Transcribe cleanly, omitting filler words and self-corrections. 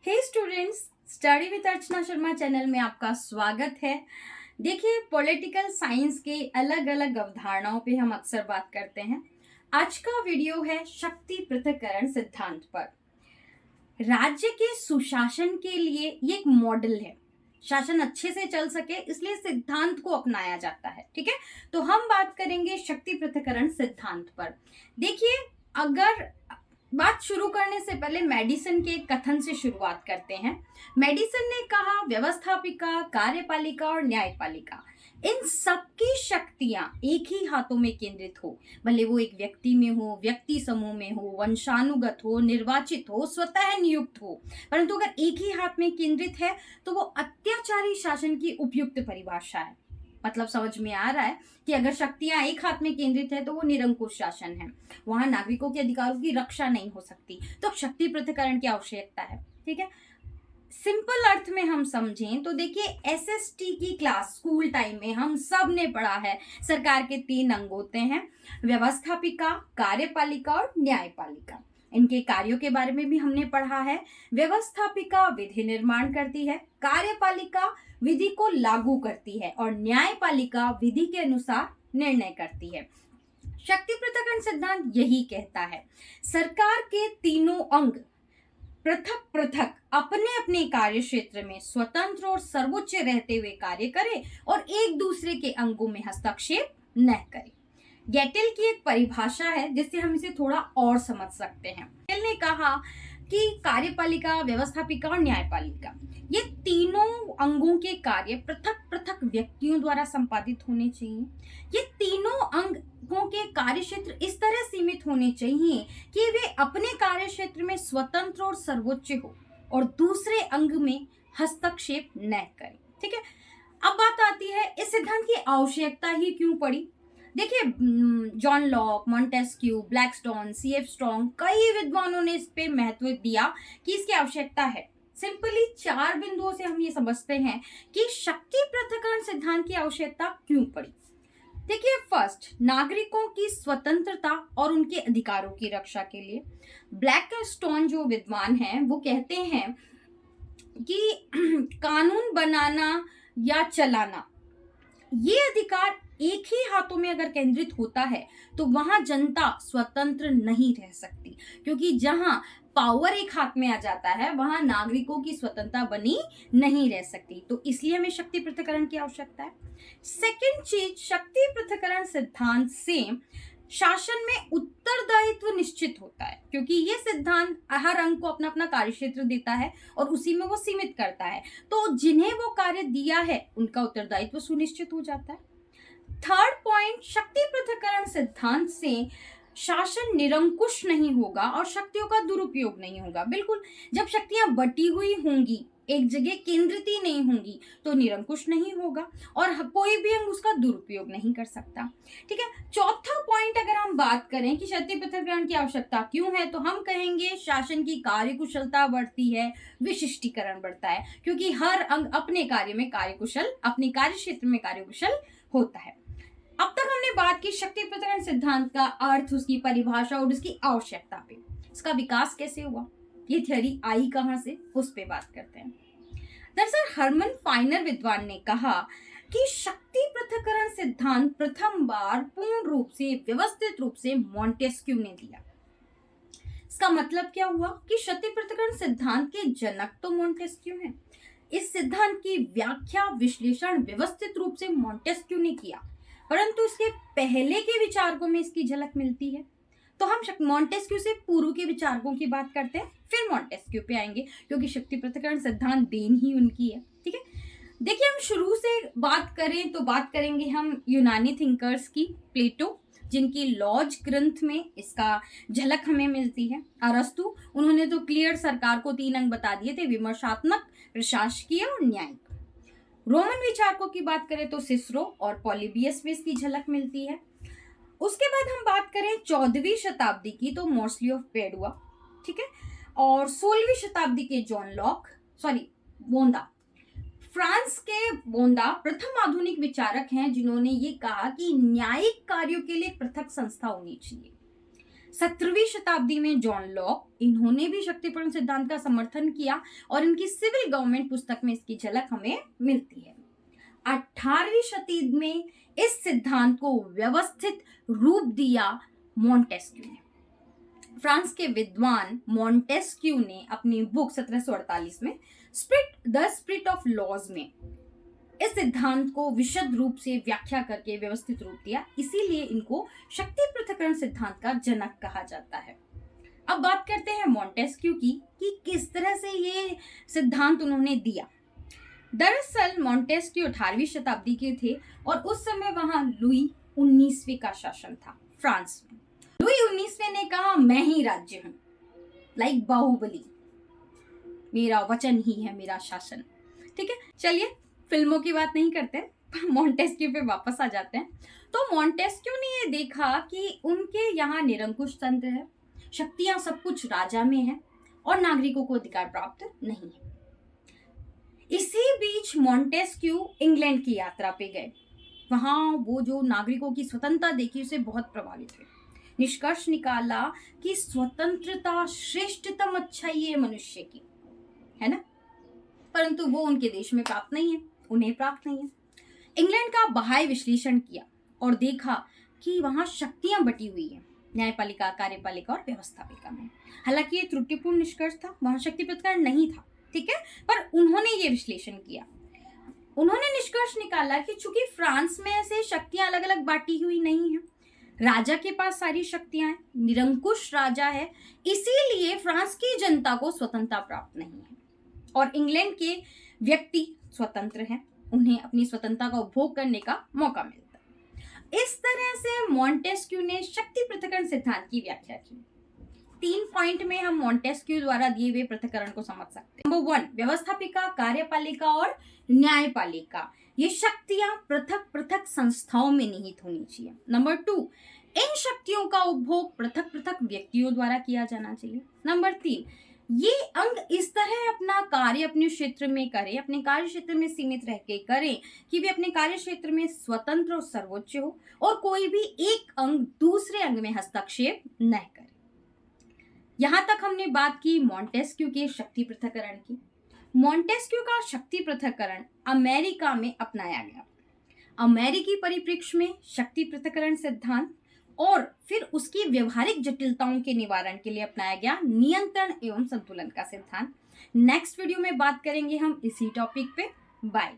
Hey students, study with Archana Sharma channel में आपका स्वागत है। देखिए, पॉलिटिकल साइंस के अलग अलग अवधारणाओं पे हम अक्सर बात करते हैं। आज का वीडियो है शक्ति पृथक्करण सिद्धांत पर। राज्य के सुशासन के लिए ये एक मॉडल है। शासन अच्छे से चल सके इसलिए सिद्धांत को अपनाया जाता है। ठीक है, तो हम बात करेंगे शक्ति पृथक्करण सिद्धांत पर। देखिए, अगर बात शुरू करने से पहले मेडिसन के कथन से शुरुआत करते हैं। मेडिसन ने कहा, व्यवस्थापिका, कार्यपालिका और न्यायपालिका, इन सबकी शक्तियां एक ही हाथों में केंद्रित हो, भले वो एक व्यक्ति में हो, व्यक्ति समूह में हो, वंशानुगत हो, निर्वाचित हो, स्वतः नियुक्त हो, परंतु अगर एक ही हाथ में केंद्रित है तो वो अत्याचारी शासन की उपयुक्त परिभाषा है। मतलब समझ में आ रहा है कि अगर शक्तियां एक हाथ में केंद्रित है तो वो निरंकुश शासन है, वहां नागरिकों के अधिकारों की रक्षा नहीं हो सकती, तो शक्ति पृथक्करण की आवश्यकता है। ठीक है, सिंपल अर्थ में हम समझें तो देखिए, एसएसटी की क्लास स्कूल टाइम में हम सब ने पढ़ा है। सरकार के 3 अंग होते हैं, व्यवस्थापिका, कार्यपालिका और न्यायपालिका। इनके कार्यों के बारे में भी हमने पढ़ा है। व्यवस्थापिका विधि निर्माण करती है, कार्यपालिका विधि को लागू करती है और न्यायपालिका विधि के अनुसार निर्णय करती है। शक्ति पृथक्करण सिद्धांत यही कहता है, सरकार के तीनों अंग पृथक पृथक अपने अपने कार्य क्षेत्र में स्वतंत्र और सर्वोच्च रहते हुए कार्य करें और एक दूसरे के अंगों में हस्तक्षेप न करें। गेटेल की एक परिभाषा है जिससे हम इसे थोड़ा और समझ सकते हैं। गेटेल ने कहा कि कार्यपालिका, व्यवस्थापिका और न्यायपालिका, ये तीनों अंगों के कार्य पृथक पृथक व्यक्तियों द्वारा संपादित होने चाहिए। ये तीनों अंगों के कार्य क्षेत्र इस तरह सीमित होने चाहिए कि वे अपने कार्य क्षेत्र में स्वतंत्र और सर्वोच्च हो और दूसरे अंग में हस्तक्षेप न करें। ठीक है, अब बात आती है इस सिद्धांत की आवश्यकता ही क्यों पड़ी। देखिए, John Locke, Montesquieu, Blackstone, CF strong, कई विद्वानों ने इस पे महत्व दिया कि इसकी आवश्यकता है। सिंपली 4 बिंदुओं से हम ये समझते हैं कि शक्ति पृथक्करण सिद्धांत की आवश्यकता क्यों पड़ी। देखिए, फर्स्ट, नागरिकों की स्वतंत्रता और उनके अधिकारों की रक्षा के लिए। ब्लैकस्टोन जो विद्वान हैं वो कहते हैं कि कानून बनाना या चलाना, ये अधिकार एक ही हाथों में अगर केंद्रित होता है तो वहां जनता स्वतंत्र नहीं रह सकती, क्योंकि जहां पावर एक हाथ में आ जाता है वहां नागरिकों की स्वतंत्रता बनी नहीं रह सकती। तो इसलिए हमें शक्ति पृथक्करण की आवश्यकता है। सेकंड चीज, शक्ति पृथक्करण सिद्धांत से शासन में उत्तरदायित्व निश्चित होता है, क्योंकि ये सिद्धांत हर अंग को अपना अपना कार्य क्षेत्र देता है और उसी में वो सीमित करता है, तो जिन्हें वो कार्य दिया है उनका उत्तरदायित्व सुनिश्चित हो जाता है। थर्ड पॉइंट, शक्ति पृथक्करण सिद्धांत से शासन निरंकुश नहीं होगा और शक्तियों का दुरुपयोग नहीं होगा। बिल्कुल, जब शक्तियां बटी हुई होंगी, एक जगह केंद्रित ही नहीं होंगी, तो निरंकुश नहीं होगा और कोई भी अंग उसका दुरुपयोग नहीं कर सकता। ठीक है, चौथा पॉइंट अगर हम बात करें कि शक्ति पृथक्करण की आवश्यकता क्यों है, तो हम कहेंगे शासन की कार्यकुशलता बढ़ती है, विशिष्टीकरण बढ़ता है, क्योंकि हर अंग अपने कार्य में कार्यकुशल, अपने कार्य क्षेत्र में कार्यकुशल होता है। अब तक हमने बात की शक्ति पृथक्करण सिद्धांत का अर्थ, उसकी परिभाषा और उसकी आवश्यकता पे। इसका विकास कैसे हुआ, ये थ्योरी आई कहां से, उस पे बात करते हैं। दरअसल हरमन फाइनर विद्वान ने कहा कि शक्ति पृथक्करण सिद्धांत प्रथम बार पूर्ण रूप से, व्यवस्थित रूप से मॉन्टेस्क्यू ने दिया। इसका मतलब क्या हुआ कि शक्ति पृथक्करण सिद्धांत के जनक तो मॉन्टेस्क्यू हैं। इस सिद्धांत की व्याख्या, विश्लेषण व्यवस्थित रूप से मॉन्टेस्क्यू ने किया, परंतु इसके पहले के विचारकों में इसकी झलक मिलती है। तो हम मॉन्टेस्क्यू से पूर्व के विचारकों की बात करते हैं, फिर मॉन्टेस्क्यू पे आएंगे, क्योंकि शक्ति पृथक्करण सिद्धांत देन ही उनकी है। ठीक है, देखिए, हम शुरू से बात करें तो बात करेंगे हम यूनानी थिंकर्स की। प्लेटो, जिनकी लॉज ग्रंथ में इसका झलक हमें मिलती है। अरस्तु, उन्होंने तो क्लियर सरकार को 3 अंग बता दिए थे, विमर्शात्मक, प्रशासकीय और न्यायिक। रोमन विचारकों की बात करें तो सिसरो और पॉलीबियस में इसकी झलक मिलती है। उसके बाद हम बात करें 14वीं शताब्दी की, तो मोर्सली ऑफ पेडुआ, ठीक है, और 16वीं शताब्दी के बोंदा। फ्रांस के बोंदा प्रथम आधुनिक विचारक हैं जिन्होंने ये कहा कि न्यायिक कार्यों के लिए पृथक संस्था होनी चाहिए। 17वीं शताब्दी में जॉन लॉक, इन्होंने भी शक्तिपूर्ण सिद्धांत का समर्थन किया और इनकी सिविल गवर्नमेंट पुस्तक में इसकी झलक हमें मिलती है। 18वीं शताब्दी में इस सिद्धांत को व्यवस्थित रूप दिया मॉन्टेस्क्यू ने। फ्रांस के विद्वान मॉन्टेस्क्यू ने अपनी बुक 1748 में स्पिरिट ऑफ लॉज में इस सिद्धांत को विशद रूप से व्याख्या करके व्यवस्थित रूप दिया, इसीलिए इनको शक्ति पृथक्करण सिद्धांत का जनक कहा जाता है। अब बात करते हैं मॉन्टेस्क्यू की कि किस तरह से ये सिद्धांत उन्होंने दिया। दरअसल मॉन्टेस्क्यू 18वीं शताब्दी के थे और उस समय वहां लुई 19वें का शासन था फ्रांस में। लुई 19वें ने कहा मैं ही राज्य हूं, लाइक बाहुबली, मेरा वचन ही है मेरा शासन। ठीक है, चलिए फिल्मों की बात नहीं करते, मॉन्टेस्क्यू पे वापस आ जाते हैं। तो मॉन्टेस्क्यू ने ये देखा कि उनके यहाँ निरंकुश तंत्र है, शक्तियां सब कुछ राजा में है और नागरिकों को अधिकार प्राप्त नहीं है। इसी बीच मॉन्टेस्क्यू इंग्लैंड की यात्रा पे गए। वहां वो जो नागरिकों की स्वतंत्रता देखी उसे बहुत प्रभावित हुए। निष्कर्ष निकाला कि स्वतंत्रता श्रेष्ठतम अच्छाई है मनुष्य की, है ना, परंतु वो उनके देश में प्राप्त नहीं है, उन्हें प्राप्त नहीं है। इंग्लैंड का बाह्य विश्लेषण किया और देखा कि वहां शक्तियां बटी हुई है, न्यायपालिका, कार्यपालिका और व्यवस्थापिका में। हालांकि ये त्रुटिपूर्ण निष्कर्ष था, वहां शक्ति पृथक्करण नहीं था, ठीक है, पर उन्होंने ये विश्लेषण किया। उन्होंने निष्कर्ष निकाला कि चूंकि फ्रांस में ऐसे शक्तियां अलग अलग बांटी हुई नहीं है, राजा के पास सारी शक्तियां हैं, निरंकुश राजा है, इसीलिए फ्रांस की जनता को स्वतंत्रता प्राप्त नहीं है और इंग्लैंड के व्यक्ति स्वतंत्र हैं, उन्हें अपनी स्वतंत्रता का उपभोग करने का मौका मिलता है। इस तरह से मॉन्टेस्क्यू ने शक्ति पृथक्करण सिद्धांत की व्याख्या की। 3 पॉइंट में हम मॉन्टेस्क्यू द्वारा दिए हुए पृथक्करण को समझ सकते हैं। नंबर 1, व्यवस्थापिका, कार्यपालिका और न्यायपालिका, ये शक्तियां पृथक पृथक संस्थाओं में निहित होनी चाहिए। नंबर 2, इन शक्तियों का उपभोग पृथक पृथक व्यक्तियों द्वारा किया जाना चाहिए। नंबर 3, ये अंग इस तरह अपना कार्य अपने क्षेत्र में करें, अपने कार्य क्षेत्र में सीमित रह के करें कि वे अपने कार्य क्षेत्र में स्वतंत्र और सर्वोच्च हो और कोई भी एक अंग दूसरे अंग में हस्तक्षेप न करे। यहां तक हमने बात की मॉन्टेस्क्यू के शक्ति पृथक्करण की। मॉन्टेस्क्यू का शक्ति पृथक्करण अमेरिका में अपनाया गया। अमेरिकी परिप्रेक्ष्य में शक्ति पृथक्करण सिद्धांत और फिर उसकी व्यवहारिक जटिलताओं के निवारण के लिए अपनाया गया नियंत्रण एवं संतुलन का सिद्धांत। नेक्स्ट वीडियो में बात करेंगे हम इसी टॉपिक पे। बाय।